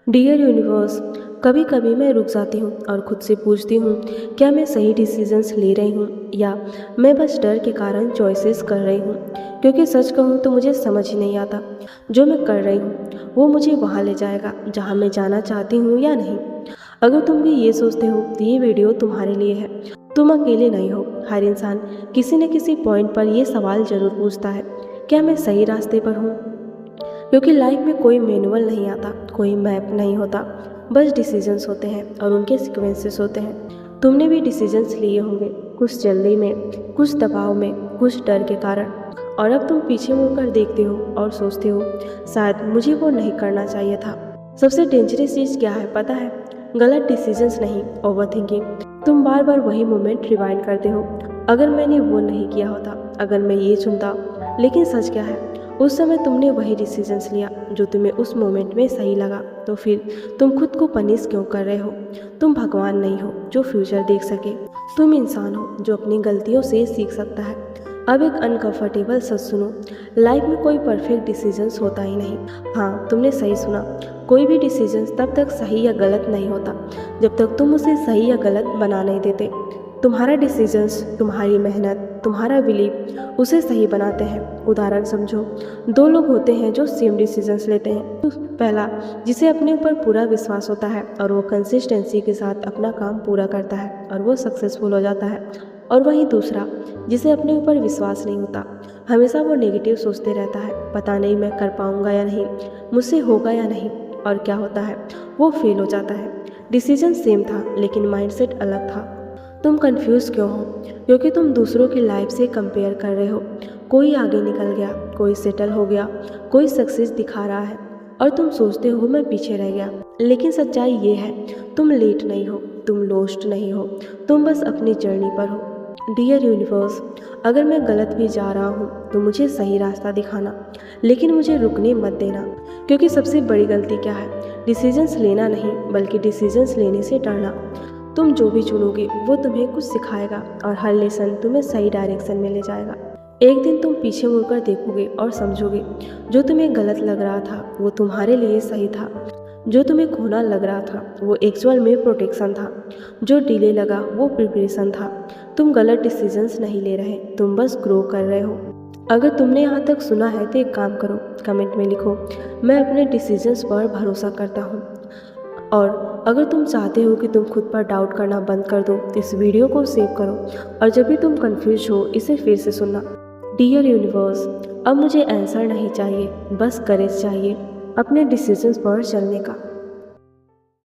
Dear universe, कभी कभी मैं रुक जाती हूँ और खुद से पूछती हूँ, क्या मैं सही डिसीजंस ले रही हूँ या मैं बस डर के कारण चॉइसेस कर रही हूँ। क्योंकि सच कहूँ तो मुझे समझ ही नहीं आता जो मैं कर रही हूँ वो मुझे वहाँ ले जाएगा जहाँ मैं जाना चाहती हूँ या नहीं। अगर तुम भी ये सोचते हो तो ये वीडियो तुम्हारे लिए है। तुम अकेले नहीं हो। हर इंसान किसी न किसी पॉइंट पर ये सवाल जरूर पूछता है, क्या मैं सही रास्ते पर हूँ। क्योंकि लाइफ में कोई मैनुअल नहीं आता, कोई मैप नहीं होता, बस डिसीजंस होते हैं और उनके सीक्वेंसेस होते हैं। तुमने भी डिसीजंस लिए होंगे, कुछ जल्दी में, कुछ दबाव में, कुछ डर के कारण। और अब तुम पीछे मुड़कर देखते हो और सोचते हो, शायद मुझे वो नहीं करना चाहिए था। सबसे डेंजरस चीज़ क्या है पता है? गलत डिसीजंस नहीं, ओवरथिंकिंग। तुम बार बार वही मोमेंट रिवाइंड करते हो, अगर मैंने वो नहीं किया होता, अगर मैं ये चुनता। लेकिन सच क्या है, उस समय तुमने वही डिसीजंस लिया जो तुम्हें उस मोमेंट में सही लगा। तो फिर तुम खुद को पनिश क्यों कर रहे हो? तुम भगवान नहीं हो जो फ्यूचर देख सके। तुम इंसान हो जो अपनी गलतियों से सीख सकता है। अब एक अनकंफर्टेबल सच सुनो, लाइफ में कोई परफेक्ट डिसीजंस होता ही नहीं। हाँ, तुमने सही सुना, कोई भी डिसीजंस तब तक सही या गलत नहीं होता जब तक तुम उसे सही या गलत बना नहीं देते। तुम्हारा डिसीजंस, तुम्हारी मेहनत, तुम्हारा बिलीव उसे सही बनाते हैं। उदाहरण समझो, दो लोग होते हैं जो सेम डिसीजंस लेते हैं। पहला, जिसे अपने ऊपर पूरा विश्वास होता है और वो कंसिस्टेंसी के साथ अपना काम पूरा करता है और वो सक्सेसफुल हो जाता है। और वहीं दूसरा, जिसे अपने ऊपर विश्वास नहीं होता, हमेशा वो नेगेटिव सोचते रहता है, पता नहीं मैं कर पाऊंगा या नहीं, मुझसे होगा या नहीं। और क्या होता है? वो फेल हो जाता है। डिसीजन सेम था लेकिन माइंडसेट अलग था। तुम कंफ्यूज क्यों हो? क्योंकि तुम दूसरों की लाइफ से कंपेयर कर रहे हो। कोई आगे निकल गया, कोई सेटल हो गया, कोई सक्सेस दिखा रहा है और तुम सोचते हो मैं पीछे रह गया। लेकिन सच्चाई ये है, तुम लेट नहीं हो, तुम लॉस्ट नहीं हो, तुम बस अपनी जर्नी पर हो। डियर यूनिवर्स, अगर मैं गलत भी जा रहा हूँ तो मुझे सही रास्ता दिखाना, लेकिन मुझे रुकने मत देना। क्योंकि सबसे बड़ी गलती क्या है? डिसीजंस लेना नहीं, बल्कि डिसीजंस लेने से डरना। तुम जो भी चुनोगे वो तुम्हें कुछ सिखाएगा और हर लेसन तुम्हें सही डायरेक्शन में ले जाएगा। एक दिन तुम पीछे मुड़कर देखोगे और समझोगे, जो तुम्हें गलत लग रहा था वो तुम्हारे लिए सही था। जो तुम्हें खोना लग रहा था वो एक्चुअल में प्रोटेक्शन था। जो डिले लगा वो प्रिपरेशन था। तुम गलत डिसीजंस नहीं ले रहे, तुम बस ग्रो कर रहे हो। अगर तुमने यहाँ तक सुना है तो एक काम करो, कमेंट में लिखो, मैं अपने डिसीजंस पर भरोसा करता हूँ। और अगर तुम चाहते हो कि तुम खुद पर डाउट करना बंद कर दो तो इस वीडियो को सेव करो और जब भी तुम कंफ्यूज हो इसे फिर से सुनना। डियर यूनिवर्स, अब मुझे आंसर नहीं चाहिए, बस करेज चाहिए अपने डिसीजंस पर चलने का।